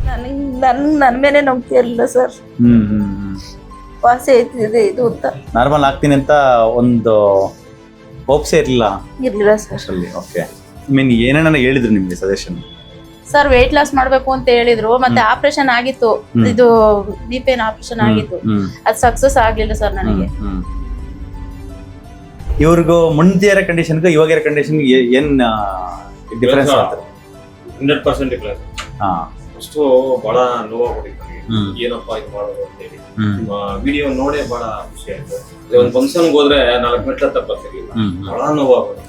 ನನ್ನ ಮೇಲೆ ನಂಬಿಕೆ ಇರಲಿಲ್ಲ ಸರ್. ವಾಸಿ ಆಯ್ತಿದೆ ಇದು ಅಂತ ನಾರ್ಮಲ್ ಆಗ್ತೀನಿ ಅಂತ ಒಂದು ಹೋಪ್ಸೇ ಇರ್ಲಿಲ್ಲ ಸರ್. ಓಕೆ, ಮೀನ್ ಏನೇನ ಹೇಳಿದ್ರು ನಿಮ್ಗೆ ಸಜೆಷನ್? ಸರ್ ವೆಯ್ಟ್ ಲಾಸ್ ಮಾಡ್ಬೇಕು ಅಂತ ಹೇಳಿದ್ರು, ಮತ್ತೆ ಆಪರೇಷನ್ ಆಗಿತ್ತು, ಇದು ಬಿಪಿ ಆಪರೇಷನ್ ಆಗಿತ್ತು, ಅದು ಸಕ್ಸಸ್ ಆಗ್ಲಿಲ್ಲ ಸರ್ ನನಗೆ. ಇವ್ರಿಗೂ ಮುಂದಿರೋ ಕಂಡೀಷನ್ಗೂ ಇವಾಗಿರೋ ಕಂಡೀಷನ್ಗೆ ಏನ್ ಡಿಫರೆನ್ಸ್ ಆಗ್ತದೆ? 100% ಡಿಫರೆನ್ಸ್. ಅಷ್ಟು ಬಹಳ ನೋವಾಗ್ಬಿಟ್ಟಿತ್ತು ನನಗೆ, ಏನಪ್ಪ ಇದು ಮಾಡೋದು ಅಂತ ಹೇಳಿ. ವಿಡಿಯೋ ನೋಡೇ ಬಹಳ ಖುಷಿ ಆಯ್ತು. ಒಂದ್ ಫಂಕ್ಷನ್ ಹೋದ್ರೆ 4 ಮೆಟ್ಲ ತಪ್ಪಿರ್ಲಿಲ್ಲ, ಬಹಳ ನೋವಾಗ್ಬಿಟ್ಟು.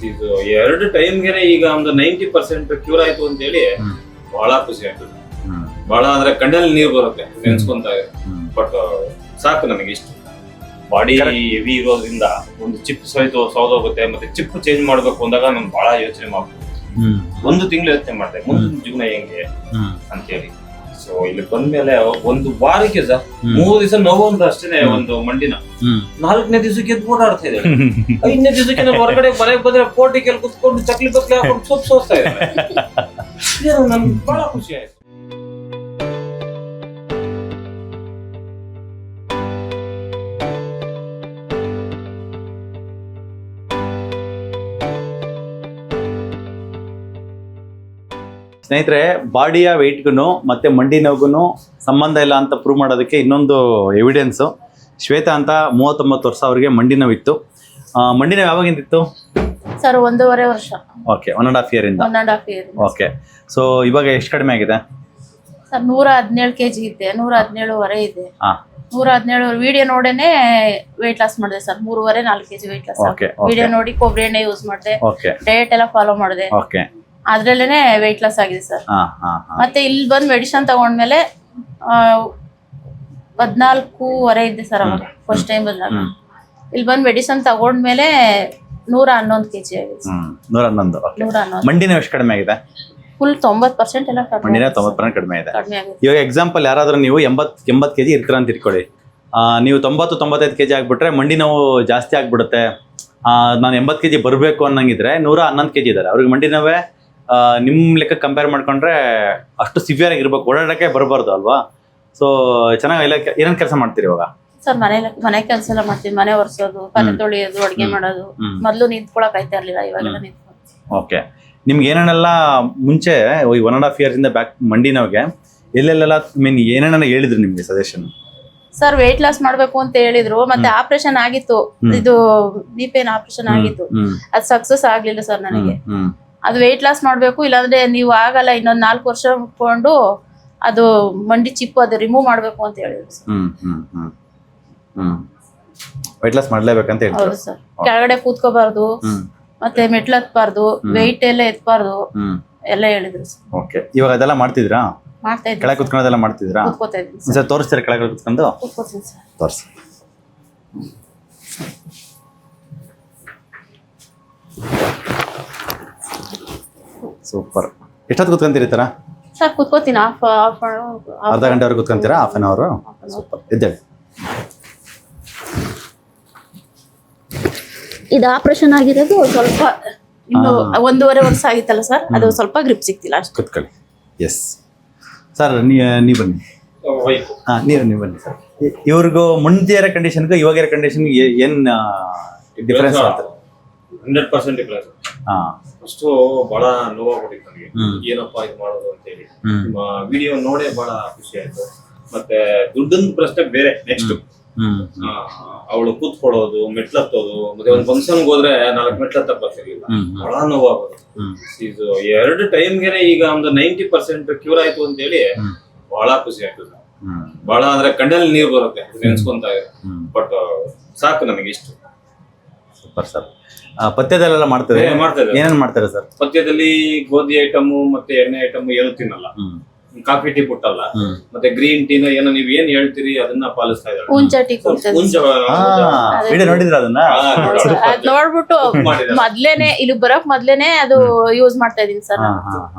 ಇದು 2 ಟೈಮ್ಗೆನೆ ಈಗ ಒಂದು 90% ಕ್ಯೂರ್ ಆಯ್ತು ಅಂತ ಹೇಳಿ ಬಹಳ ಖುಷಿ ಆಯ್ತು. ಬಹಳ ಅಂದ್ರೆ ಕಣ್ಣಲ್ಲಿ ನೀರು ಬರುತ್ತೆ ನೆನ್ಸ್ಕೊಂತ. ಬಟ್ ಸಾಕು ನನಗೆ ಇಷ್ಟು. ಬಾಡಿ ಹೆವಿ ಇರೋದ್ರಿಂದ ಒಂದು ಚಿಪ್ ಸೌದೋಗುತ್ತೆ, ಮತ್ತೆ ಚಿಪ್ ಚೇಂಜ್ ಮಾಡ್ಬೇಕು ಅಂದಾಗ ನಾನು ಬಹಳ ಯೋಚನೆ ಮಾಡ್ಬೋದು. 1 ತಿಂಗಳು ಯೋಚನೆ ಮಾಡ್ದೆ ಮುಂದಿನ ಜೀವನ ಹೆಂಗೆ ಅಂತ ಹೇಳಿ. ಸೊ ಇಲ್ಲಿ ಬಂದ್ಮೇಲೆ 1 ವಾರಕ್ಕೆ ಸರ್ 3 ದಿವಸ ನೋವು ಅಂದ್ರೆ ಅಷ್ಟೇನೆ ಒಂದು ಮಂಡಿನ. 4ನೇ ದಿವಸಕ್ಕೆ ಎದ್ದು ಓಡಾಡ್ತಾ ಇದೆ. 5ನೇ ದಿವಸಕ್ಕೆ ನಾವು ಹೊರಗಡೆ ಮನೆಗೆ ಬಂದ್ರೆ ಪೋರ್ಟಿಕಲ್ ಕುತ್ಕೊಂಡು ಚಕ್ಲಿ ಬಕ್ಲಿ ಹಾಕೊಂಡು ಸೋಸ್ತಾ ಇದ್ದಾರೆ. ನನ್ಗೆ ಬಹಳ ಖುಷಿ ಆಯ್ತು. ಸ್ನೇಹಿತರೆ, ಬಾಡಿಯ ವೆಯ್ಟ್ಗೂ ಮತ್ತೆ ಮಂಡಿ ನೋವುಗೂ ಸಂಬಂಧ ಇಲ್ಲ ಅಂತ ಪ್ರೂವ್ ಮಾಡೋದಕ್ಕೆ ಇನ್ನೊಂದು ಎವಿಡೆನ್ಸು. ಶ್ವೇತಾ ಅಂತ 39 ವರ್ಷ, ಅವ್ರಿಗೆ ಮಂಡಿ ನೋವಿತ್ತು. ಮಂಡಿ ನೋವು ಯಾವಾಗಿಂದ ಇತ್ತು ಸರ್? 1.5 ವರ್ಷ. ಓಕೆ, 1.5 ಇಯರ್ ಇಂದ. 1.5 ಇಯರ್. ಓಕೆ, ಸೊ ಇವಾಗ ಎಷ್ಟು ಕಡಿಮೆ ಆಗಿದೆ ಸರ್? 117 kg ಇದ್ದೆ, 117.5 ಇದೆ. 117 ವಿಡಿಯೋ ನೋಡೇನೆ ವೆಯ್ಟ್ ಲಾಸ್ ಮಾಡಿದೆ sir. 3.5-4 kg weight loss. Video ನೋಡಿ ಕೊಬ್ಬರಿ ಎಣ್ಣೆ ಯೂಸ್ ಮಾಡಿದೆ, ಡಯಟ್ ಎಲ್ಲ ಫಾಲೋ ಮಾಡಿದೆ, ಅದ್ರಲ್ಲೇನೆ ವೆಯ್ಟ್ ಲಾಸ್ ಆಗಿದೆ ಸರ್. ಮತ್ತೆ ಇಲ್ಲಿ ಬಂದು ಮೆಡಿಸಿನ್ ತಗೊಂಡ್ಮೇಲೆ 14.5 ಇದ್ದೆ ಸರ್ ಅವಾಗ ಫಸ್ಟ್ ಟೈಮ್ ಬಂದಾಗ. ಇಲ್ಲಿ ಬಂದು ಮೆಡಿಸಿನ್ ತಗೊಂಡ್ಮೇಲೆ 111 kg ಆಗಿದೆ. 111. ಮಂಡಿ ನೋವು ಎಷ್ಟು ಕಡಿಮೆ ಆಗಿದೆ? ಫುಲ್ 90% ಎಲ್ಲ ಮಂಡಿನ 90% ಕಡಿಮೆ ಇದೆ. ಇವಾಗ ಎಕ್ಸಾಂಪಲ್, ಯಾರಾದ್ರೂ ನೀವು 80 kg ಇರ್ತೀರ ಅಂತ ಇಟ್ಕೊಳ್ಳಿ, ನೀವು 90-95 kg ಆಗ್ಬಿಟ್ರೆ ಮಂಡಿ ನೋವು ಜಾಸ್ತಿ ಆಗ್ಬಿಡುತ್ತೆ. ನಾನು 80 kg ಬರಬೇಕು ಅನ್ನಂಗಿದ್ರೆ 111 kg ಇದ್ದಾರೆ, ಅವ್ರಿಗೆ ಮಂಡಿ ನೋವೇ ನಿಮ್ಮ ಲೆಕ್ಕ ಕಂಪೇರ್ ಮಾಡ್ಕೊಂಡ್ರೆ ಅಷ್ಟು ಸಿವಿಯರ್ ಆಗಿರ್ಬೇಕು, ಓಡಾಡಕ್ಕೆ ಬರಬಾರ್ದು ಅಲ್ವಾ? ಸೊ ಚೆನ್ನಾಗಿ ಏನೇನು ಕೆಲಸ ಮಾಡ್ತೀರಿ ಇವಾಗ? ಸರ್ ಮನೆ ಕೆಲಸ ಎಲ್ಲ ಮಾಡ್ತೀವಿ. ಮನೆ ಒರೆಸೋದು, ಪಾತ್ರೆ ತೊಳೆಯೋದು, ಅಡುಗೆ ಮಾಡೋದು. ಮೊದಲು ನಿಂತ್ಕೊಳಕ್ ಆಯ್ತಾ ಇರ್ಲಿಲ್ಲ, ಇವಾಗೆಲ್ಲ ನಿಂತ್ಕೊಂಡು. ಓಕೆ, ನಿಮ್ಗೆ ಏನೇನೆಲ್ಲ ಮುಂಚೆ 1.5 years ಇಂದ ಬ್ಯಾಕ್ ಮಂಡಿ ನೋವಿಗೆ ಎಲ್ಲೆಲ್ಲೆಲ್ಲ ಮೀನ್ ಏನೇನ ಹೇಳಿದ್ರು ನಿಮ್ಗೆ ಸಜೆಷನ್? ಸರ್ ವೆಯ್ಟ್ ಲಾಸ್ ಮಾಡ್ಬೇಕು ಅಂತ ಹೇಳಿದ್ರು, ಮತ್ತೆ ಆಪರೇಷನ್ ಆಗಿತ್ತು, ಇದು ಬಿಪಿ ಆಪರೇಷನ್ ಆಗಿತ್ತು, ಅದು ಸಕ್ಸಸ್ ಆಗ್ಲಿಲ್ಲ ಸರ್ ನನಗೆ. ಅದು ವೆಯ್ಟ್ ಲಾಸ್ ಮಾಡ್ಬೇಕು, ಇಲ್ಲಾಂದ್ರೆ ನೀವು ಆಗಲ್ಲ, ಇನ್ನೊಂದು 4 ವರ್ಷ ಮುಟ್ಕೊಂಡು ಅದು ಮಂಡಿ ಚಿಪ್ಪು ಅದು ರಿಮೂವ್ ಮಾಡ್ಬೇಕು ಅಂತ ಹೇಳಿದ್ರು ಸರ್. ವೆಯ್ಟ್ ಲಾಸ್ ಮಾಡ್ಲೇಬೇಕಂತ ಹೇಳಿದ್ರು. ಹೌದು ಸರ್. ಕೆಳಗಡೆ ಕೂತ್ಕೋಬಾರ್ದು, ಮತ್ತೆ ಮೆಟ್ಲು ಹತ್ಬಾರ್ದು, ವೆಯ್ಟ್ ಎಲ್ಲ ಎತ್ಬಾರ್ದು ಎಲ್ಲ ಹೇಳಿದ್ರು ಸರ್. ಓಕೆ, ಇವಾಗ ಅದೆಲ್ಲ ಮಾಡ್ತಿದ್ರಾ? ಮಾಡ್ತಾ ಇದ್ದೀನಿ. ಕೆಳಗೆ ಕುತ್ಕೊಳ್ಳೋದೆಲ್ಲ ಮಾಡ್ತಿದ್ರಾ? ಕೂತ್ಕೋತಾ ಇದ್ದೀನಿ ಸರ್. ತೋರಿಸ್ತೀರಾ ಕೆಳಗಡೆ ಕುತ್ಕೊಂಡು? ಕೂತ್ಕೋತೀನಿ ಸರ್. ತೋರಿಸಿ. ಸೂಪರ್. ಎಷ್ಟೊತ್ತು ಕುತ್ಕೊಂತೀರಿ ತರ? ಸರ್ ಕುತ್ಕೋತೀನಿ, ಅರ್ಧ ಗಂಟೆವರೆಗೆ ಕುತ್ಕೊಂತೀರಾ? Half an hour. ಸೂಪರ್. ಇದ್ದೇವೆ. ಇದು ಆಪರೇಷನ್ ಆಗಿರೋದು ಸ್ವಲ್ಪ ಇನ್ನು 1.5 ವರ್ಷ ಆಗಿತ್ತಲ್ಲ ಸರ್, ಅದು ಸ್ವಲ್ಪ ಗ್ರಿಪ್ ಸಿಗ್ತಿಲ್ಲ ಅಷ್ಟೇ. ಕುತ್ಕೊಳ್ಳಿ. ಎಸ್ ಸರ್, ನೀವು ಬನ್ನಿ. ನೀವು ಬನ್ನಿ ಸರ್. ಇವ್ರಿಗೂ ಮುಂದಿರೋ ಕಂಡೀಷನ್ಗೂ ಇವಾಗಿರೋ ಕಂಡೀಷನ್ಗೆ ಏನ್ ಡಿಫರೆನ್ಸ್ ಆಗ್ತದೆ? 100% ಡಿಫರೆನ್ಸ್. ಅಷ್ಟು ಬಹಳ ನೋವಾಗ್ಬಿಟ್ಟಿತ್ತು ನನಗೆ, ಏನಪ್ಪ ಇದು ಮಾಡೋದು ಅಂತ ಹೇಳಿ. ವಿಡಿಯೋ ನೋಡೇ ಬಹಳ ಖುಷಿ ಆಯ್ತು. ಮತ್ತೆ ದುಡ್ಡಿನ ಪ್ರಶ್ನೆ ಬೇರೆ. ನೆಕ್ಸ್ಟ್ ಅವಳು ಕೂತ್ಕೊಳ್ಳೋದು, ಮೆಟ್ಲತ್ತೋದು, ಮತ್ತೆ ಒಂದು ಫಂಕ್ಷನ್ ಹೋದ್ರೆ 4 ಮೆಟ್ಲ ತಪ್ಪಿರ್ಲಿಲ್ಲ, ಬಹಳ ನೋವಾಗೋದು. ಇದು 2 ಟೈಮ್ಗೆನೆ ಈಗ ಒಂದು 90% ಕ್ಯೂರ್ ಆಯ್ತು ಅಂತ ಹೇಳಿ ಬಹಳ ಖುಷಿ ಆಯ್ತು. ಬಹಳ ಅಂದ್ರೆ ಕಣ್ಣಲ್ಲಿ ನೀರು ಬರುತ್ತೆ ನೆನ್ಸ್ಕೊಂತ. ಬಟ್ ಸಾಕು ನನಗೆ ಇಷ್ಟು. Super sir. ಪಥ್ಯದಲ್ಲೆಲ್ಲ ಮಾಡ್ತಾರೆ? ಏನೇನ್ ಮಾಡ್ತಾರೆ ಸರ್ ಪಥ್ಯದಲ್ಲಿ? ಗೋಧಿ ಐಟಮ್ ಮತ್ತೆ ಎಣ್ಣೆ ಐಟಮ್ ಏನು ತಿನ್ನಲ್ಲ, ಕಾಫಿ ಟೀ ಬಿಟ್ಟಲ್ಲ, ಮತ್ತೆ ಗ್ರೀನ್ ಟೀನ ಏನೋ ನೀವ್ ಏನ್ ಹೇಳ್ತೀರಿ ಅದನ್ನ ಪಾಲಿಸ್ತಾ ಇದ್ದಾರೆ. ನೋಡಿದ್ರ ಅದನ್ನ? ನೋಡ್ಬಿಟ್ಟು ಮೊದ್ಲೇನೆ ಇಲ್ಲಿ ಬರಕ್ ಮೊದ್ಲೇನೆ ಅದು ಯೂಸ್ ಮಾಡ್ತಾ ಇದೀನಿ ಸರ್.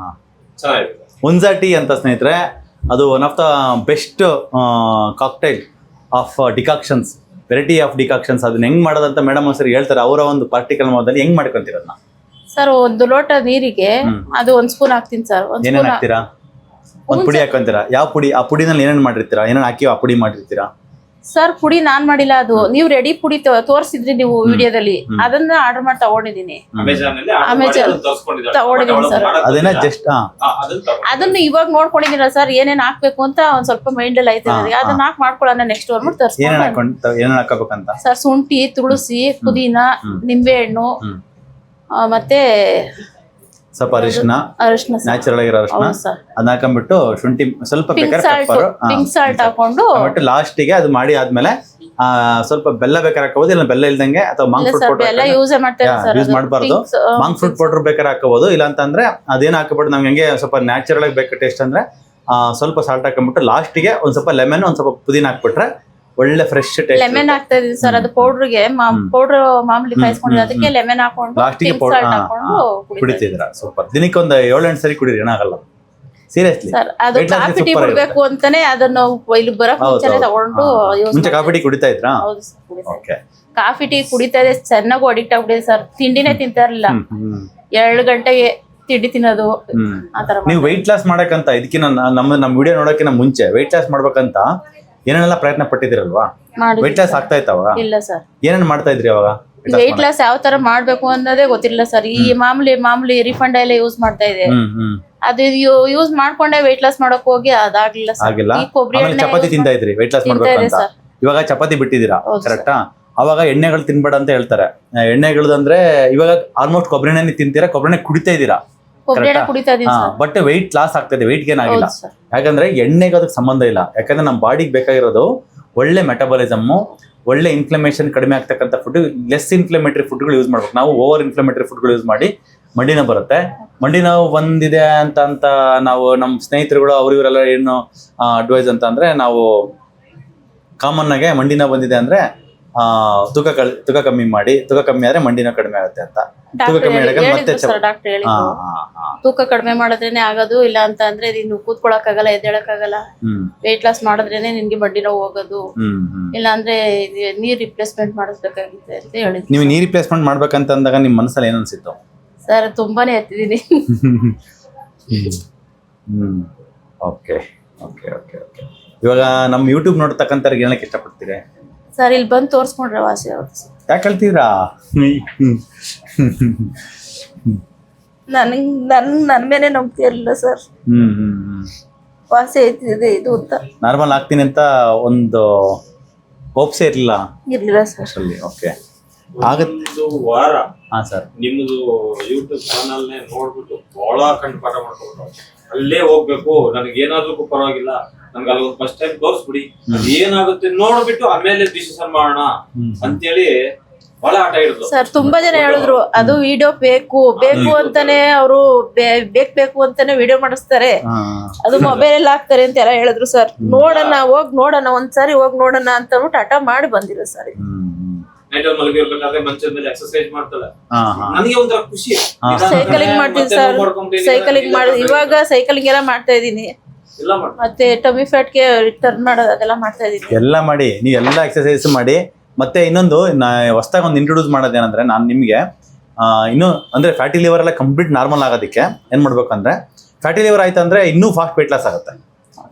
ಚೆನ್ನಾಗಿದೆ. ಉಂಜಾ ಟೀ ಅಂತ ಸ್ನೇಹಿತರೆ, ಅದು one of the best cocktail of decoctions, variety of decoctions. ಅದನ್ನ ಹೆಂಗ್ ಮಾಡೋದಂತ ಮೇಡಮ್ ಒಂದ್ಸರಿ ಹೇಳ್ತಾರೆ, ಅವರ ಒಂದು ಪಾರ್ಟಿಕಲ್ ಮಾದಲ್ಲಿ ಹೆಂಗ್ ಮಾಡ್ಕೊಂತೀರ ಅದನ್ನ? ಸರ್ 1 ಲೋಟ ನೀರಿಗೆ ಅದು 1 ಸ್ಪೂನ್ ಹಾಕ್ತೀನಿ ಸರ್. ಏನೇನ್ ಹಾಕ್ತೀರಾ? ಒಂದ್ ಪುಡಿ ಹಾಕೊಂತೀರಾ? ಯಾವ ಪುಡಿ? ಆ ಪುಡಿನಲ್ಲಿ ಏನೇನ್ ಮಾಡಿರ್ತೀರಾ? ಏನೇನ್ ಹಾಕಿ ಆ ಪುಡಿ ಮಾಡಿರ್ತೀರಾ? ಸರ್ ಪುಡಿ ನಾನ್ ಮಾಡಿಲ್ಲ, ಅದು ನೀವು ರೆಡಿ ಪುಡಿ ತೋರಿಸಿದ್ರಿ ನೀವು ವಿಡಿಯೋದಲ್ಲಿ, ಅದನ್ನ ಆರ್ಡರ್ ಮಾಡಿ ತಗೊಂಡಿದ್ದೀನಿ. ತಗೊಂಡಿದ್ದೀನಿ ಸರ್. ಅದೇನ ಜಸ್ಟ್ ಅದನ್ನ ಇವಾಗ ನೋಡ್ಕೊಂಡಿದ್ದೀರಾ ಸರ್, ಏನೇನ್ ಹಾಕ್ಬೇಕು ಅಂತ ಒಂದ್ ಸ್ವಲ್ಪ ಮೈಂಡ್ ಅಲ್ಲಿ ಐತೆ ನನಗೆ. ಅದನ್ನ ಮಾಡ್ಕೊಳ್ಳೋಣ ನೆಕ್ಸ್ಟ್ ಬರ್ಬಿಟ್ಟು ಏನೇನ್ ಹಾಕಬೇಕಂತ ಸರ್. ಶುಂಠಿ, ತುಳಸಿ, ಪುದೀನ, ನಿಂಬೆ ಹಣ್ಣು, ಮತ್ತೆ ಸ್ವಲ್ಪ ಅರಿಶಿನ, ನ್ಯಾಚುರಲ್ ಆಗಿರೋ ಅರಿಶಿನ ಅದನ್ನ ಹಾಕೊಂಡ್ಬಿಟ್ಟು, ಶುಂಠಿ ಸ್ವಲ್ಪ ಬೇಕಾದ್ರೆ ಪಿಂಕ್ ಸಾಲ್ಟ್ ಹಾಕೊಂಡು ಲಾಸ್ಟಿಗೆ ಅದು ಮಾಡಿ ಆದ್ಮೇಲೆ ಸ್ವಲ್ಪ ಬೆಲ್ಲ ಬೇಕಾದ್ರೆ ಹಾಕೋಬಹುದು, ಇಲ್ಲ ಬೆಲ್ಲ ಇಲ್ದಂಗೆ ಅಥವಾ ಮಾಂಗ್ ಫ್ರೂಟ್ ಪೌಡರ್ ಯೂಸ್ ಮಾಡಬಾರ್ದು. ಮಾಂಗ್ ಫ್ರೂಟ್ ಪೌಡರ್ ಬೇಕಾದ್ರೆ ಹಾಕೋಬಹುದು. ಇಲ್ಲ ಅಂತಂದ್ರೆ ಅದೇನು ಹಾಕಬಿಟ್ಟು ನಮ್ಗೆ ಹಂಗೆ ಸ್ವಲ್ಪ ನ್ಯಾಚುರಲ್ ಆಗಿ ಬೇಕು ಟೇಸ್ಟ್ ಅಂದ್ರೆ ಸ್ವಲ್ಪ ಸಾಲ್ಟ್ ಹಾಕೊಂಡ್ಬಿಟ್ಟು ಲಾಸ್ಟಿಗೆ ಒಂದ್ ಸ್ವಲ್ಪ ಲೆಮನ್, ಒಂದ್ ಸ್ವಲ್ಪ ಪುದೀನ ಹಾಕ್ಬಿಟ್ರೆ ಒಳ್ಳೆ ಫ್ರೆಶ್ ಟೇಸ್ಟ್. ಲೆಮನ್ ಹಾಕ್ತಾ ಇದೀವಿ ಸರ್, ಅದು ಪೌಡರ್ಗೆ ಪೌಡರ್ ಮಾಮೂಲಿ ಕಾಯಿಸ್ಕೊಂಡು ಅದಕ್ಕೆ ಲೆಮನ್ ಹಾಕೊಂಡು ಲಾಸ್ಟಿಗೆ ಕುಡಿತಿದ್ರ. ಸೂಪರ್. ದಿನಕ್ಕೆ ಒಂದು 7-8 ಸರಿ ಕುಡಿರಿ, ಏನಾಗಲ್ಲ ಸೀರಿಯಸ್ಲಿ ಸರ್. ಅದು ಕಾಫಿ ಟೀ ಕುಡಿಬೇಕು ಅಂತಾನೆ ಅದನ್ನು ಇಲ್ಲಿ ಬರಕ್ ಮುಂಚೆನೆ ತಗೊಂಡು. ಮುಂಚೆ ಕಾಫಿ ಟೀ ಕುಡಿತಾ ಇದ್ರಾ? ಹೌದು ಸರ್. ಓಕೆ. ಕಾಫಿ ಟೀ ಕುಡಿತಾ ಇದೆ, ಚೆನ್ನಾಗಿ ಅಡಿಕ್ಟ್ ಆಗ್ಬಿಟ್ಟಿದೆ ಸರ್. ತಿಂಡಿನೇ ತಿಂತಾ ಇರಲಿಲ್ಲ, 2 ಗಂಟೆಗೆ ತಿಂಡಿ ತಿನ್ನೋದು ಆತರ. ನೀವು ವೆಯ್ಟ್ ಲಾಸ್ ಮಾಡಕ್ಕಂತ ಇದಕ್ಕಿಂತ ನಮ್ಮ ವಿಡಿಯೋ ನೋಡೋಕ್ಕಿಂತ ಮುಂಚೆ ವೆಯ್ಟ್ ಲಾಸ್ ಮಾಡ್ಬೇಕಂತ ಏನೇನೆಲ್ಲ ಪ್ರಯತ್ನ ಪಟ್ಟಿದಿರಲ್ವಾ? ವೆಯ್ಟ್ ಲಾಸ್ ಆಗ್ತಾ ಇತ್ತಾವ? ಇಲ್ಲ ಸರ್. ಏನೇನ್ ಮಾಡ್ತಾ ಇದ್ರಿ ಅವಾಗ? ವೆಯ್ಟ್ ಲಾಸ್ ಯಾವ ತರ ಮಾಡ್ಬೇಕು ಅನ್ನೋದೇ ಗೊತ್ತಿಲ್ಲ ಸರ್. ಈ ಮಾಮೂಲಿ ರಿಫಂಡ್ ಎಲ್ಲ ಯೂಸ್ ಮಾಡ್ತಾ ಇದೆ. ಅದು ಯೂಸ್ ಮಾಡ್ಕೊಂಡೆ ವೆಯ್ಟ್ ಲಾಸ್ ಮಾಡಕ್ ಹೋಗಿ ಅದಾಗ್ಲಿಲ್ಲ ಸರ್. ಈ ಕೊಬ್ಬರಿ ಎಣ್ಣೆ ಚಪಾತಿ ತಿಂತಾ ಇದ್ರಿ ವೆಯ್ಟ್ ಲಾಸ್ ಮಾಡ್ಬೇಕಂತ, ಇವಾಗ ಚಪಾತಿ ಬಿಟ್ಟಿದ್ದೀರಾ, ಕರೆಕ್ಟಾ? ಅವಾಗ ಎಣ್ಣೆಗಳು ತಿನ್ಬೇಡ ಅಂತ ಹೇಳ್ತಾರೆ. ಎಣ್ಣೆಗಳು ಅಂದ್ರೆ ಇವಾಗ ಆಲ್ಮೋಸ್ಟ್ ಕೊಬ್ಬರಿ ಎಣ್ಣೆ ತಿಂತೀರಾ, ಕೊಬ್ಬರಿ ಎಣ್ಣೆ ಕುಡಿತಾ ಇದ್ದೀರಾ, ಬಟ್ ವೆಯ್ಟ್ ಲಾಸ್ ಆಗ್ತದೆ, ವೆಯ್ಟ್ ಗೇನ್ ಆಗಿಲ್ಲ. ಯಾಕಂದ್ರೆ ಎಣ್ಣೆಗೆ ಅದಕ್ಕೆ ಸಂಬಂಧ ಇಲ್ಲ. ಯಾಕಂದ್ರೆ ನಮ್ಮ ಬಾಡಿಗೆ ಬೇಕಾಗಿರೋದು ಒಳ್ಳೆ ಮೆಟಬಾಲಿಸಮ್, ಒಳ್ಳೆ ಇನ್ಫ್ಲಮೇಷನ್ ಕಡಿಮೆ ಆಗ್ತಕ್ಕಂಥ ಫುಡ್, ಲೆಸ್ ಇನ್ಫ್ಲಮೇಟರಿ ಫುಡ್ಗಳು ಯೂಸ್ ಮಾಡ್ಬೇಕು. ನಾವು ಓವರ್ ಇನ್ಫ್ಲಮೇಟರಿ ಫುಡ್ಗಳು ಯೂಸ್ ಮಾಡಿ ಮಂಡಿ ನೋವು ಬರುತ್ತೆ. ಮಂಡಿ ನೋವು ಬಂದಿದೆ ಅಂತ ನಾವು ನಮ್ಮ ಸ್ನೇಹಿತರುಗಳು ಇವರೆಲ್ಲ ಏನು ಅಡ್ವೈಸ್ ಅಂತ ಅಂದ್ರೆ, ನಾವು ಕಾಮನ್ ಆಗಿ ಮಂಡಿ ನೋವು ಬಂದಿದೆ ಅಂದ್ರೆ ತೂಕ ಕಮ್ಮಿ ಮಾಡಿ, ತೂಕ ಕಮ್ಮಿ ಆದ್ರೆ ಮಂಡಿ ನೋವು ಕಡಿಮೆ ಆಗುತ್ತೆ ಅಂತ. ತೂಕ ಕಮ್ಮಿ ಮತ್ತೆ ತೂಕ ಕಡಿಮೆ ಮಾಡಿದ್ರೇನೆ ಆಗೋದು. ಇಲ್ಲ ಅಂತ ಅಂದ್ರೆ ನೀನು ಕೂತ್ಕೊಳಕ್ ಆಗಲ್ಲ, ಎದ್ದೇಳಕ್ ಆಗಲ್ಲ. ವೆಯ್ಟ್ ಲಾಸ್ ಮಾಡಿದ್ರೇನೆ ನಿನ್ಗೆ ಮಂಡಿ ನೋವು ಹೋಗೋದು. ಇಲ್ಲ ಅಂದ್ರೆ ನೀರ್ ರಿಪ್ಲೇಸ್ಮೆಂಟ್ ಮಾಡಿಸ್ಬೇಕಾಗುತ್ತೆ ಅಂತ ಹೇಳಿದ್ರು. ನೀವು ನೀರ್ ರಿಪ್ಲೇಸ್ಮೆಂಟ್ ಮಾಡ್ಬೇಕಂತ ಅಂದಾಗ ನಿಮ್ ಮನಸ್ಸಲ್ಲಿ ಏನ್ ಅನ್ಸಿತ್ತು ಸರ್? ತುಂಬಾನೇ ಎತ್ತಿದೀನಿ. Okay okay okay okay. ಇವಾಗ ನಮ್ ಯೂಟ್ಯೂಬ್ ನೋಡ್ತಕ್ಕಂಥವ್ರಿಗೆ ಏನಕ್ಕೆ ಇಷ್ಟಪಡ್ತೀರಿ ಸರ್? ಇಲ್ಲಿ ಬಂದು ತೋರ್ಸ್ಕೊಂಡ್ರೆ ವಾಸಿ ಆಗುತ್ತೆ. ಯಾಕೆ ಹೇಳ್ತೀರಾ? ನನ್ ಮೇಲೆ ನಂಬಿಕೆ ಇರಲಿಲ್ಲ ಸರ್. ವಾಸಿ ಆಯ್ತಿದೆ ಇದು ಅಂತ, ನಾರ್ಮಲ್ ಆಗ್ತೀನಿ ಅಂತ ಒಂದು ಹೋಪ್ಸೇ ಇರ್ಲಿಲ್ಲ ಸರ್. ಓಕೆ, ಆಗತ್ತೆ. ವಾರ ಸರ್ ನಿಮ್ದು ಯೂಟ್ಯೂಬ್ ಚಾನಲ್ ನೋಡ್ಬಿಟ್ಟು ಬಹಳ ಕಂಠಪಾಠ ಮಾಡ್ಕೊಂಡು ಅಲ್ಲೇ ಹೋಗ್ಬೇಕು, ನನಗೆ ಏನಾದ್ರೂ ಪರವಾಗಿಲ್ಲ, ನನ್ಗೆ ಅಲ್ಲಿ ಫಸ್ಟ್ ಟೈಮ್ ತೋರಿಸ್ಬಿಡಿ, ಏನಾಗುತ್ತೆ ನೋಡ್ಬಿಟ್ಟು ಆಮೇಲೆ ಡಿಸಿಷನ್ ಮಾಡೋಣ ಅಂತೇಳಿ ಬಹಳ ಆಟ ಇರೋದು ಸರ್. ತುಂಬಾ ಜನ ಹೇಳಿದ್ರು ಅದು ವಿಡಿಯೋ ಬೇಕು ಅಂತಾನೆ, ಅವರು ಬೇಕು ಅಂತಾನೆ ವಿಡಿಯೋ ಮಾಡಿಸ್ತಾರೆ, ಅದು ಮೊಬೈಲ್ ಅಲ್ಲಿ ಹಾಕ್ತಾರೆ ಅಂತ ಎಲ್ಲ ಹೇಳಿದ್ರು ಸರ್. ನೋಡೋಣ ಒಂದ್ಸಾರಿ ಹೋಗಿ ನೋಡೋಣ ಅಂತ ಅಂದ್ಬಿಟ್ಟು ಹಠ ಮಾಡಿ ಬಂದಿರೋ ಸರ್. ನೈಟ್ ಮಲಗಿರ್ಬೇಕಾದ್ರೆ ಮಂಚದ ಮೇಲೆ ಎಕ್ಸರ್ಸೈಸ್ ಮಾಡ್ತಾಳೆ, ನನಗೆ ಒಂಥರ ಖುಷಿ. ಸೈಕಲಿಂಗ್ ಮಾಡ್ತೀನಿ ಸರ್, ಸೈಕಲಿಂಗ್ ಮಾಡಿ ಇವಾಗ ಸೈಕಲಿಂಗ್ ಎಲ್ಲ ಮಾಡ್ತಾ ಇದೀನಿ. ಮತ್ತೆ ಟಮಿ ಫ್ಯಾಟ್ಗೆ ಟರ್ನ್ ಮಾಡೋದು ಅದೆಲ್ಲ ಮಾಡ್ತಾ ಇದೀನಿ. ಎಲ್ಲ ಮಾಡಿ, ನೀವೆಲ್ಲ ಎಕ್ಸರ್ಸೈಸ್ ಮಾಡಿ. ಮತ್ತೆ ಇನ್ನೊಂದು ಹೊಸದಾಗಿ ಒಂದು ಇಂಟ್ರೊಡ್ಯೂಸ್ ಮಾಡೋದೇನಂದ್ರೆ, ನಾನು ನಿಮಗೆ ಇನ್ನು ಅಂದ್ರೆ ಫ್ಯಾಟಿ ಲಿವರ್ ಎಲ್ಲ ಕಂಪ್ಲೀಟ್ ನಾರ್ಮಲ್ ಆಗೋದಕ್ಕೆ ಏನ್ ಮಾಡ್ಬೇಕಂದ್ರೆ, ಫ್ಯಾಟಿ ಲಿವರ್ ಆಯ್ತು ಅಂದ್ರೆ ಇನ್ನೂ ಫಾಸ್ಟ್ ವೆಯ್ಟ್ ಲಾಸ್ ಆಗುತ್ತೆ.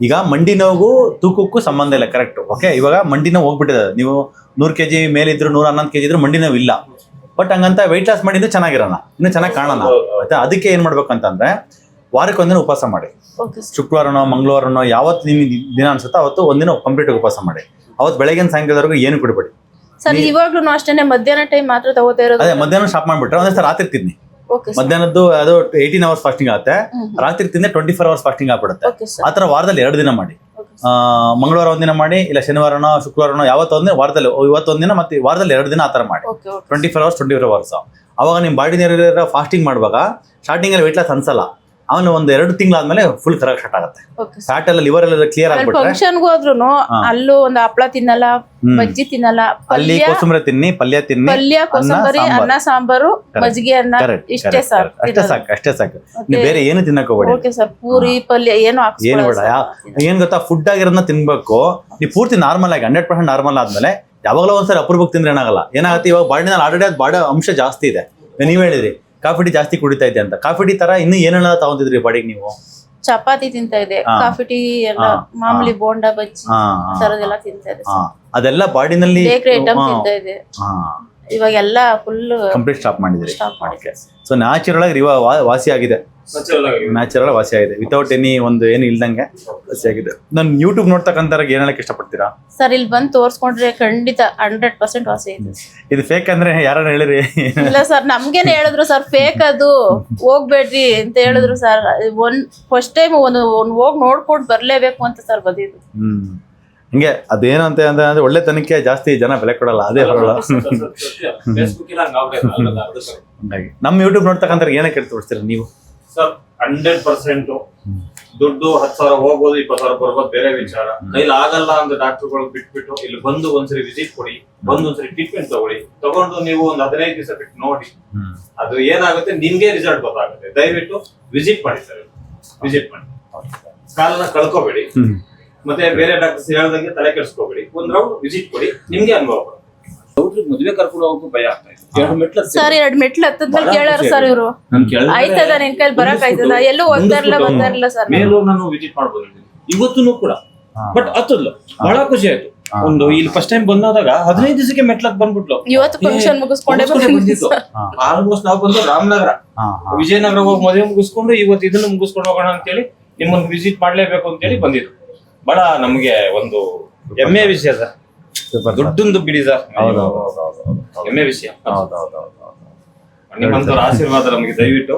ಈಗ ಮಂಡಿ ನೋವು ತೂಕಕ್ಕೂ ಸಂಬಂಧ ಇಲ್ಲ, ಕರೆಕ್ಟ್. ಓಕೆ, ಇವಾಗ ಮಂಡಿ ನೋವು ಹೋಗ್ಬಿಟ್ಟಿದೆ. ನೀವು 100 kg ಮೇಲಿದ್ರು 111 kg ಇದ್ರು ಮಂಡಿ ನೋವು ಇಲ್ಲ. ಬಟ್ ಹಂಗಂತ ವೆಯ್ಟ್ ಲಾಸ್ ಮಾಡಿದ್ದು ಚೆನ್ನಾಗಿರೋಣ, ಇನ್ನೂ ಚೆನ್ನಾಗಿ ಕಾಣೋಣ. ಆಯ್ತಾ? ಅದಕ್ಕೆ ಏನ್ ಮಾಡ್ಬೇಕಂತಂದ್ರೆ, ವಾರಕ್ಕೆ ಒಂದಿನ ಉಪವಾಸ ಮಾಡಿ. ಶುಕ್ರವಾರನೋ ಮಂಗಳವಾರನೋ ಯಾವತ್ತು ನಿಮ್ಗೆ ದಿನ ಅನ್ಸುತ್ತೋ ಅವತ್ತು ಒಂದಿನ ಕಂಪ್ಲೀಟ್ ಉಪವಾಸ ಮಾಡಿ. ಅವತ್ತು ಬೆಳಗಿನ ಸಾಯಂಕಾಲದವರೆಗೂ ಏನು ಕುಡಿಬೇಡಿ ಸರ್. ಇವಾಗ್ಲೂ ಅಷ್ಟೇ ಮಧ್ಯಾಹ್ನ ಟೈಮ್ ಮಾತ್ರ ತಗೋತಾ ಇರೋದು. ಅದೇ ಮಧ್ಯಾಹ್ನ ಸ್ಟಾಪ್ ಮಾಡ್ಬಿಟ್ರೆ ಒಂದೇ ರಾತ್ರಿ ತಿನ್ನಿ. ಮಧ್ಯಾಹ್ನದ್ದು ಅದು 18 hours ಫಾಸ್ಟಿಂಗ್ ಆಗುತ್ತೆ, ರಾತ್ರಿ ತಿಂದ್ರೆ 24 hours ಫಾಸ್ಟಿಂಗ್ ಆಗ್ಬಿಡುತ್ತೆ. ಆತರ ವಾರದಲ್ಲಿ 2 ದಿನ ಮಾಡಿ. ಮಂಗಳವಾರ ಒಂದಿನ ಮಾಡಿ, ಇಲ್ಲ ಶನಿವಾರನೋ ಶುಕ್ರವಾರನೋ ಯಾವತ್ತೊಂದಿನ ವಾರದಲ್ಲಿ, ಇವತ್ತೊಂದಿನ ಮತ್ತೆ ವಾರದಲ್ಲಿ 2 ದಿನ ಆತರ ಮಾಡಿ. 24 hours. ಅವಾಗ ನಿಮ್ ಬಾಡಿ ಫಾಸ್ಟಿಂಗ್ ಮಾಡುವಾಗ ಸ್ಟಾರ್ಟಿಂಗ್ ಅಲ್ಲಿ ವೆಯ್ಟ್ ಲಾಸ್ ಅನ್ಸಲ್ಲ. ಅವನು ಒಂದು 2 ತಿಂಗಳಾದ್ಮೇಲೆ ಫುಲ್ ಕರೆಕ್ಟ್ ಸ್ಟಾರ್ಟ್ ಆಗುತ್ತೆ. ಫ್ಯಾಟ್ ಎಲ್ಲ ಲಿವರ್ ಎಲ್ಲ ಕ್ಲಿಯರ್ ಆಗ್ಬಿಟ್ರೆ ಫಂಕ್ಷನ್ ಹೋದ್ರುನು ಅಲ್ಲೂ ಒಂದು ಹಪ್ಪಳ ತಿನ್ನಲ್ಲ, ಬಜ್ಜಿ ತಿನ್ನಲ್ಲ, ಅಲ್ಲಿ ಕೋಸಂಬರಿ ತಿನ್ನಿ, ಪಲ್ಯ ತಿನ್ನಿ, ಕೋಸಂಬರಿ, ಅನ್ನ ಸಾಂಬಾರು, ಮಜ್ಜಿಗೆ ಅನ್ನ, ಇಷ್ಟೇ ಸಾಕು. ಅಷ್ಟೇ ಸಾಕು. ನೀವು ಬೇರೆ ಏನು ತಿನ್ನಕ್ ಹೋಗ್ಬೇಡಿ. Okay sir. ಪೂರಿ ಪಲ್ಯ ಏನು ಬೇಡ. ಏನ್ ಗೊತ್ತಾ, ಫುಡ್ ಆಗಿರೋದನ್ನ ತಿನ್ಬೇಕು. ನೀವು ಪೂರ್ತಿ ನಾರ್ಮಲ್ ಆಗಿ 100% ನಾರ್ಮಲ್ ಆದ್ಮೇಲೆ ಯಾವಾಗಲೂ ಒಂದ್ಸರಿ ಅಪರೂಪಕ್ಕೆ ತಿಂದ್ರೆ ಏನಾಗುತ್ತೆ, ಇವಾಗ ಬಾಡಿನಲ್ಲಿ ಆಲ್ರೆಡಿ ಅದು ಬಾಡಿ ಅಂಶ ಜಾಸ್ತಿ ಇದೆ. ನೀವ್ ಹೇಳಿದ್ರಿ ಕಾಫಿ ಟೀ ಜಾಸ್ತಿ ಕುಡಿತಾ ಇದೆ ಅಂತ. ಕಾಫಿ ಟೀ ತರ ಇನ್ನು ಏನೆಲ್ಲ ತಗೊಂತಿದ್ರಿ ಬಾಡಿಗೆ ನೀವು? ಚಪಾತಿ ತಿಂತಾ ಇದೆ, ಕಾಫಿ ಟೀ ಎಲ್ಲ ಮಾಮೂಲಿ ಬೋಂಡಾ ಬಜ್ಜಿ ತರದೆಲ್ಲ ತಿಂತಾ ಇದೆ, ಅದೆಲ್ಲ ಬಾಡಿನಲ್ಲಿ ಬೇಕರಿ ಐಟಮ್ ತಿಂತಾ ಇದೆ. ಇವಾಗೆಲ್ಲ ಫುಲ್ ಕಂಪ್ಲೀಟ್ ಸ್ಟಾಪ್ ಮಾಡಿದ್ರಿ. ಸ್ಟಾಪ್ ಮಾಡಿ. ಸೊ ನ್ಯಾಚುರಲ್ ಆಗಿ ವಾಸಿ ಆಗಿದೆ, ನ್ಯಾಚುರಲ್ ವಾಸಿ ಆಗಿದೆ, ವಿತೌಟ್ ಏನು ಇಲ್ದಂಗೆ ವಾಸಿ ಆಗಿದೆ. ನಾನು ಯೂಟ್ಯೂಬ್ ನೋಡ್ತಕ್ಕಂಥವ್ರಿಗೆ ಏನ್ ಹೇಳಕ್ ಇಷ್ಟಪಡ್ತೀರಾ ಸರ್? ಇಲ್ಲಿ ಬಂದು ತೋರ್ಸ್ಕೊಂಡ್ರೆ ಖಂಡಿತ 100% ವಾಸಿ ಇದೆ. ಇದು ಫೇಕ್ ಅಂದ್ರೆ ಯಾರು ಹೇಳಿರಿ? ಇಲ್ಲ ಸರ್, ನಮ್ಗೇನೆ ಹೇಳಿದ್ರು ಸರ್ ಫೇಕ್ ಅದು, ಹೋಗ್ಬೇಡ್ರಿ ಅಂತ ಹೇಳಿದ್ರು ಸರ್. ಫಸ್ಟ್ ಟೈಮ್ ಒಂದು ಹೋಗಿ ನೋಡ್ಕೊಂಡು ಬರ್ಲೇಬೇಕು ಅಂತ ಸರ್ ಬಂದಿದ್ದು. ಹಿಂಗೆ ಅದೇನು ಅಂತ ಅಂದ್ರೆ ಒಳ್ಳೆ ತನಕ್ಕೆ ಜಾಸ್ತಿ ಜನ ಬೆಲೆ ಕೊಡಲ್ಲ, ಅದೇ ಬರಲ್ಲ. ನಮ್ಮ ಯೂಟ್ಯೂಬ್ ನೋಡ್ತಕ್ಕಂಥ ಏನಕ್ಕೆ ತೋರಿಸ್ತೀರ ನೀವು ಸರ್? 100% ದುಡ್ಡು 10,000 ಹೋಗ್ಬೋದು, 20,000 ಬರ್ಬೋದು, ಬೇರೆ ವಿಚಾರ. ಕೈಲಿ ಆಗಲ್ಲ ಅಂದ್ರೆ ಡಾಕ್ಟರ್ಗಳು ಬಿಟ್ಬಿಟ್ಟು ಇಲ್ಲಿ ಬಂದು ಒಂದ್ಸರಿ ವಿಸಿಟ್ ಕೊಡಿ, ಬಂದು ಒಂದ್ಸರಿ ಟ್ರೀಟ್ಮೆಂಟ್ ತಗೊಂಡು ನೀವು ಒಂದು 15 ದಿವಸ ಬಿಟ್ಟು ನೋಡಿ, ಅದು ಏನಾಗುತ್ತೆ ನಿಮ್ಗೆ ರಿಸಲ್ಟ್ ಗೊತ್ತಾಗುತ್ತೆ. ದಯವಿಟ್ಟು ವಿಸಿಟ್ ಮಾಡಿ ಸರ್, ವಿಸಿಟ್ ಮಾಡಿ, ಕಾಲನ ಕಳ್ಕೋಬೇಡಿ. ಮತ್ತೆ ಬೇರೆ ಡಾಕ್ಟರ್ಸ್ ಹೇಳ್ದಂಗೆ ತಲೆ ಕೆಡಿಸ್ಕೋಬೇಡಿ, ಒಂದ್ ರೌಂಡ್ ವಿಸಿಟ್ ಕೊಡಿ, ನಿಮ್ಗೆ ಅನುಭವ ಬರುತ್ತೆ. ಮದುವೆ ಕರ್ಕೊಂಡು ಹೋಗೋಕ್ಕೂ ಭಯ ಆಗ್ತಾ ಇದೆ. ಸರ್ 2 ಮೆಟ್ಲು ಹತ್ತದ್ಮೇಲೆ ಕೇಳಾರ ಸರ್ ಇವರು, ಆಯ್ತದ ನಿನ್ ಕೈಲಿ ಬರಕ್ ಆಯ್ತದ, ಎಲ್ಲೂ ಹೋಗ್ತಾ ಇರಲಿಲ್ಲ ಸರ್. ಮೇಲೂ ನಾನು ವಿಸಿಟ್ ಮಾಡ್ಬೋದು ಇವತ್ತೂ ಕೂಡ, ಬಟ್ ಹತ್ತದ್ಲು ಬಹಳ ಖುಷಿ ಆಯ್ತು. ಒಂದು ಇಲ್ಲಿ ಫಸ್ಟ್ ಟೈಮ್ ಬಂದಾಗ 15 ದಿವಸಕ್ಕೆ ಮೆಟ್ಲಕ್ ಬಂದ್ಬಿಟ್ಲು. ಇವತ್ತು ಫಂಕ್ಷನ್ ಮುಗಿಸ್ಕೊಂಡೆ ಬಂದಿದ್ದು. ಆಲ್ಮೋಸ್ಟ್ ನಾವು ಬಂದು ರಾಮನಗರ ವಿಜಯನಗರ ಹೋಗಿ ಮದುವೆ ಮುಗಿಸ್ಕೊಂಡು ಇವತ್ತು ಇದನ್ನು ಮುಗಿಸ್ಕೊಂಡು ಹೋಗೋಣ ಅಂತೇಳಿ ನಿಮ್ಮೊಂದು ವಿಸಿಟ್ ಮಾಡ್ಲೇಬೇಕು ಅಂತೇಳಿ ಬಂದಿದ್ದು. ಬಹಳ ನಮ್ಗೆ ಒಂದು ಹೆಮ್ಮೆ ವಿಷಯ ಸರ್, ದುಡ್ಡೊಂದು ಬಿಡಿ ಸರ್, ಹೆಮ್ಮೆ ವಿಷಯ. ನಿಮ್ಮಂತವ್ರ ಆಶೀರ್ವಾದ ನಮಗೆ ದಯವಿಟ್ಟು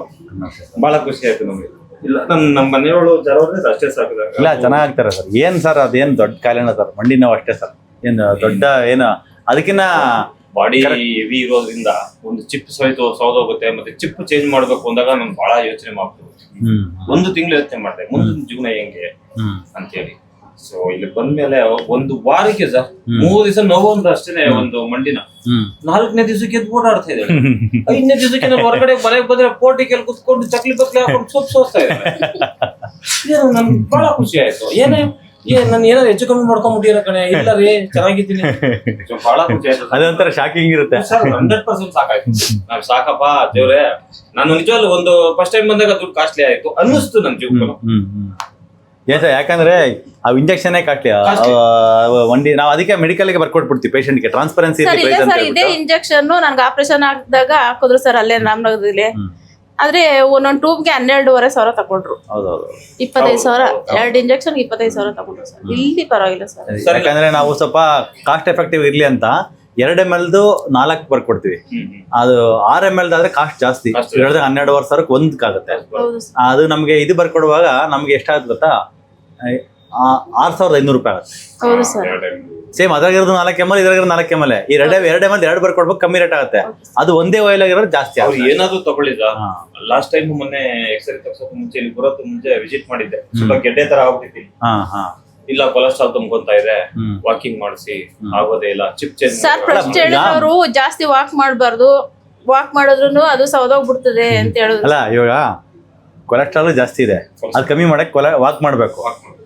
ಬಹಳ ಖುಷಿ ಆಯ್ತು ನಮಗೆ. ಇಲ್ಲ ನಮ್ಮ ಮನೆಯವರು ಜರ ಅಷ್ಟೇ ಸಾಕು. ಇಲ್ಲ ಚೆನ್ನಾಗ್ತಾರೆ ಸರ್. ಏನ್ ಸರ್ ಅದೇನ್ ದೊಡ್ಡ ಕಾಯಿಲೆನ ಸರ್, ಮಂಡಿ ನೋವು ಅಷ್ಟೇ ಸರ್, ಏನ್ ದೊಡ್ಡ ಏನು ಅದಕ್ಕಿನ್ನ ಬಾಡಿ ಹೆವಿ ಇರೋದ್ರಿಂದ ಒಂದು ಚಿಪ್ ಸೌದೋಗುತ್ತೆ. ಮತ್ತೆ ಚಿಪ್ ಚೇಂಜ್ ಮಾಡ್ಬೇಕು ಅಂದಾಗ ನಾನು ಬಹಳ ಯೋಚನೆ ಮಾಡ್ತೀನಿ, 1 ತಿಂಗಳು ಯೋಚನೆ ಮಾಡ್ದೆ ಮುಂದಿನ ಜೀವನ ಹೆಂಗೆ ಅಂತೇಳಿ. ಸೊ ಇಲ್ಲಿ ಬಂದ್ಮೇಲೆ 1 ವಾರಕ್ಕೆ ಸರ್ 3 ದಿವಸ ನೋವು ಅಂದ್ರೆ ಅಷ್ಟೇನೆ ಒಂದು ಮಂಡಿನ, 4ನೇ ದಿವಸಕ್ಕೆ ಎದ್ದು ಓಡಾಡ್ತಾ ಇದ್ದಾರೆ. 5ನೇ ದಿವಸಕ್ಕೆ ನಾನು ಹೊರಗಡೆ ಮನೆಗೆ ಬಂದ್ರೆ ಪೋರ್ಟಿಗೆಲ್ಲಿ ಕುತ್ಕೊಂಡು ಚಕ್ಲಿ ಬಕ್ಲಿ ಹಾಕೊಂಡು ಸೊಪ್ಪು ಸೋಸ್ತಾ ಇದ್ದಾರೆ. ನನ್ಗೆ ಬಹಳ ಖುಷಿ ಆಯ್ತು. ನಾನು ಏನಾದ್ರು ಹೆಚ್ಚು ಕಮ್ಮಿ ಮಾಡ್ಕೊಂಡ್ಬಿಟ್ಟಿರೋ ಕಣೆ, ಇಲ್ಲ ರೀ ಚೆನ್ನಾಗಿದ್ದೀನಿ, ಬಹಳ ಖುಷಿ ಆಯ್ತು. ಅದೊಂಥರ ಶಾಕಿಂಗ್ ಇರುತ್ತೆ ಸರ್. 100% ಸಾಕಾಯ್ತು. ನಾವ್ ಸಾಕಪ್ಪ ದೇವ್ರೆ, ನಾನು ನಿಜವಾಗ್ಲು ಒಂದು ಫಸ್ಟ್ ಟೈಮ್ ಬಂದಾಗ ದುಡ್ಡು ಕಾಸ್ಟ್ಲಿ ಆಯ್ತು ಅನ್ನಿಸ್ತು ನನ್ ಜೀವನ. ಏನ್ ಸರ್, ಯಾಕಂದ್ರೆ ಆ ಇಂಜೆಕ್ಷನ್ ಕಾಸ್ಟ್ಲಿ ಒಂದಿ, ನಾವು ಅದಕ್ಕೆ ಮೆಡಿಕಲ್ ಗೆ ಬರ್ಕೊಟ್ಬಿಡ್ತೀವಿ ಪೇಷಂಟ್ ಗೆ, ಟ್ರಾನ್ಸ್ಪರೆನ್ಸಿ ಇದೇ ಇಂಜೆಕ್ಷನ್ ನನ್ಗೆ ಆಪರೇಷನ್ ಆಗಿದಾಗ ಹಾಕಿದ್ರು ಸರ್ ಅಲ್ಲೇ ರಾಮನಗರದಲ್ಲಿ. ಆದ್ರೆ ಒಂದೊಂದು ಟ್ಯೂಬ್ಗೆ 12,500 ತಗೊಂಡ್ರು. 25,000 2 ಇಂಜೆಕ್ಷನ್ 25,000 ತಗೊಂಡ್ರು ಸರ್. ಇಲ್ಲಿ ಪರವಾಗಿಲ್ಲ ಸರ್, ಯಾಕಂದ್ರೆ ನಾವು ಸ್ವಲ್ಪ ಕಾಸ್ಟ್ ಎಫೆಕ್ಟಿವ್ ಇರ್ಲಿ ಅಂತ 2 ml 4 ಬರ್ಕೊಡ್ತೀವಿ. ಅದು 6 ml ಆದ್ರೆ ಕಾಸ್ಟ್ ಜಾಸ್ತಿ, 12,500 ಒಂದಕ್ಕಾಗುತ್ತೆ. ಅದು ನಮ್ಗೆ ಇದು ಬರ್ಕೊಡುವಾಗ ನಮ್ಗೆ ಎಷ್ಟಾಗುತ್ತೆ ಗೊತ್ತಾ, 6,500 ರೂಪಾಯಿ ಆಗುತ್ತೆ. ಹೌದು ಸರ್. ಸೇಮ್ ಅದ್ರಾಗಿರೋದು 4 ml, ಇದ್ರಾಗಿರೋದು 4 ml. ಈ 2 ml 2 ಬರ್ಕೊಡ್ಬೇಕು, ಕಮ್ಮಿ ರೇಟ್ ಆಗುತ್ತೆ. ಅದು ಒಂದೇ ಆಯಿಲ್ ಆಗಿರೋದು ಜಾಸ್ತಿ ಆಗುತ್ತೆ. ಏನಾದ್ರು ತಗೊಳ್ಳಿದ ಲಾಸ್ಟ್ ಟೈಮ್ ಮೊನ್ನೆ ಎಕ್ಸ್ರೇ ತಗ್ಸೋಕೆ ಮುಂಚೆ ಇಲ್ಲಿ ಬರೋದು ಮುಂಚೆ ವಿಸಿಟ್ ಮಾಡಿದ್ದೆ. ಸ್ವಲ್ಪ ಗೆಡ್ಡೆ ತರ ಆಗ್ಬಿಟ್ಟಿದ್ದೀನಿ. ಇಲ್ಲ ಕೊಲೆಸ್ಟ್ರಾಲ್ ತುಂಬ್ಕೊಂತಾ ಇದೆ, ವಾಕಿಂಗ್ ಮಾಡಿಸಿ ಆಗೋದೇ ಇಲ್ಲ, ಚಿಪ್ ಚೇಂಜ್ ಸರ್. ಫಸ್ಟ್ ಹೇಳಿದವರು ಜಾಸ್ತಿ ವಾಕ್ ಮಾಡಬಾರ್ದು, ವಾಕ್ ಮಾಡಿದ್ರು ಅದು ಸೌದೋಗ್ಬಿಡ್ತದೆ ಅಂತ ಹೇಳಿದ್ರು. ಅಲ್ಲ ಇವಾಗ ಕೊಲೆಸ್ಟ್ರಾಲ್ ಜಾಸ್ತಿ ಇದೆ, ಅದು ಕಮ್ಮಿ ಮಾಡಕ್ ವಾಕ್ ಮಾಡ್ಬೇಕು.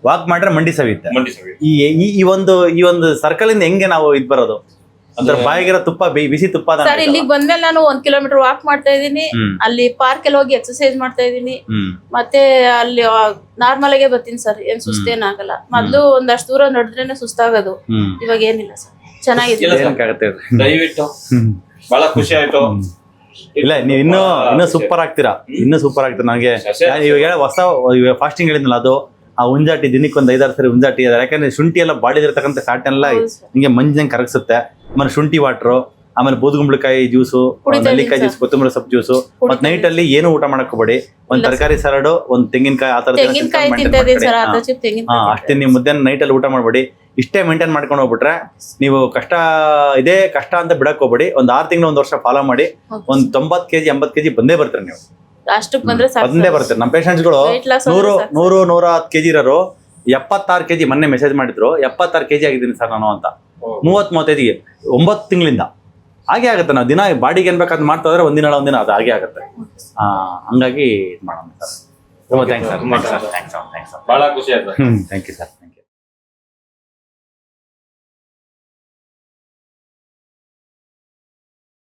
ವಾಕ್ ಮಾಡ್ರೆ ಮಂಡಿ ಸವಿಯುತ್ತೆ. ಈ ಒಂದು ಸರ್ಕಲ್ ಇಂದ ಹೆಂಗೆ ನಾವು ಇದ್ ಬರೋದು ಅಂದ್ರೆ ಬಾಯಿಗಿರೋ ತುಪ್ಪ ಬಿಸಿ ತುಪ್ಪ. ಸರ್ ಇಲ್ಲಿಗೆ ಬಂದ್ಮೇಲೆ ನಾನು 1 ಕಿಲೋಮೀಟರ್ ವಾಕ್ ಮಾಡ್ತಾ ಇದೀನಿ, ಅಲ್ಲಿ ಪಾರ್ಕ್ ಅಲ್ಲಿ ಹೋಗಿ ಎಕ್ಸರ್ಸೈಸ್ ಮಾಡ್ತಾ ಇದೀನಿ, ಮತ್ತೆ ಅಲ್ಲಿ ನಾರ್ಮಲ್ ಆಗೇ ಬರ್ತೀನಿ ಸರ್, ಏನ್ ಸುಸ್ತೇನಾಗಲ್ಲ. ಮೊದ್ಲು ಒಂದಷ್ಟು ದೂರ ನಡೆದ್ರೇನೆ ಸುಸ್ತಾಗೋದು, ಇವಾಗ ಏನಿಲ್ಲ ಸರ್, ಚೆನ್ನಾಗಿದೆ. ದಯವಿಟ್ಟು ಬಹಳ ಖುಷಿ ಆಯ್ತು. ಇಲ್ಲ ನೀವು ಇನ್ನೂ ಸೂಪರ್ ಆಗ್ತೀರಾ, ಇನ್ನೂ ಸೂಪರ್ ಆಗ್ತೀರಾ. ನನಗೆ ಇವಾಗ ಹೊಸ ಫಾಸ್ಟಿಂಗ್ ಹೇಳಿದ್ನಲ್ಲ, ಅದು ಆ ಉಂಜಾಟಿ ದಿನಕ್ಕೆ ಒಂದು 5-6 ಸರಿ ಉಂಜಾಟಿ ಅದ. ಯಾಕಂದ್ರೆ ಶುಂಠಿ ಎಲ್ಲ ಬಾಡಿದಿರ್ತಕ್ಕಂಥ ಫ್ಯಾಟ್ ಎಲ್ಲ ಹಿಂಗೆ ಮಂಜಂಗೆ ಕರಗಿಸುತ್ತೆ. ಆಮೇಲೆ ಶುಂಠಿ ವಾಟ್ರು, ಆಮೇಲೆ ಬೂದುಗುಂಬಳಕಾಯಿ ಜ್ಯೂಸು, ನೆಲ್ಲಿಕಾಯಿ ಜ್ಯೂಸ್, ಕೊತ್ತಂಬರಿ ಸೊಪ್ಪು ಜ್ಯೂಸು. ಮತ್ತೆ ನೈಟ್ ಅಲ್ಲಿ ಏನು ಊಟ ಮಾಡಕ್ ಹೋಗ್ಬೇಡಿ, ಒಂದ್ ತರಕಾರಿ ಸಲಾಡು, ಒಂದ್ ತೆಂಗಿನಕಾಯಿ, ಆ ತರ ಅಷ್ಟೇ. ನೀವು ಮುದ್ದೆ ನೈಟ್ ಅಲ್ಲಿ ಊಟ ಮಾಡ್ಬೇಡಿ, ಇಷ್ಟೇ ಮೇಂಟೈನ್ ಮಾಡ್ಕೊಂಡು ಹೋಗ್ಬಿಟ್ರೆ ನೀವು ಇದೇ ಕಷ್ಟ ಅಂತ ಬಿಡಕ್ ಹೋಗ್ಬೇಡಿ. ಒಂದ್ 6 ತಿಂಗಳು 1 ವರ್ಷ ಫಾಲೋ ಮಾಡಿ, ಒಂದ್ 90 kg 80 kg ಬಂದೇ ಬರ್ತಾರೆ ನೀವು. ಬಂದೇ ಬರ್ತಾರೆ. ನಮ್ಮ ಪೇಷಂಟ್ಸ್ಗಳು 100-110 kg ಇರೋರು 76 kg ಮೊನ್ನೆ ಮೆಸೇಜ್ ಮಾಡಿದ್ರು, 76 kg ಆಗಿದ್ದೀನಿ ಸರ್ ನಾನು ಅಂತ. 30-35 9 ತಿಂಗಳಿಂದ ಹಾಗೆ ಆಗುತ್ತೆ. ನಾವು ದಿನ ಬಾಡಿಗೆ ಏನ್ ಬೇಕಾದ್ ಮಾಡ್ತಾ ಇದ್ರೆ ಒಂದಿನ ಅದು ಹಾಗೆ ಆಗುತ್ತೆ. ಹಂಗಾಗಿ ಮಾಡೋಣ ಸರ್. ತುಂಬ ಥ್ಯಾಂಕ್ಸ್ ಸರ್. ಬಹಳ ಖುಷಿ ಆಯ್ತು. Thank you sir.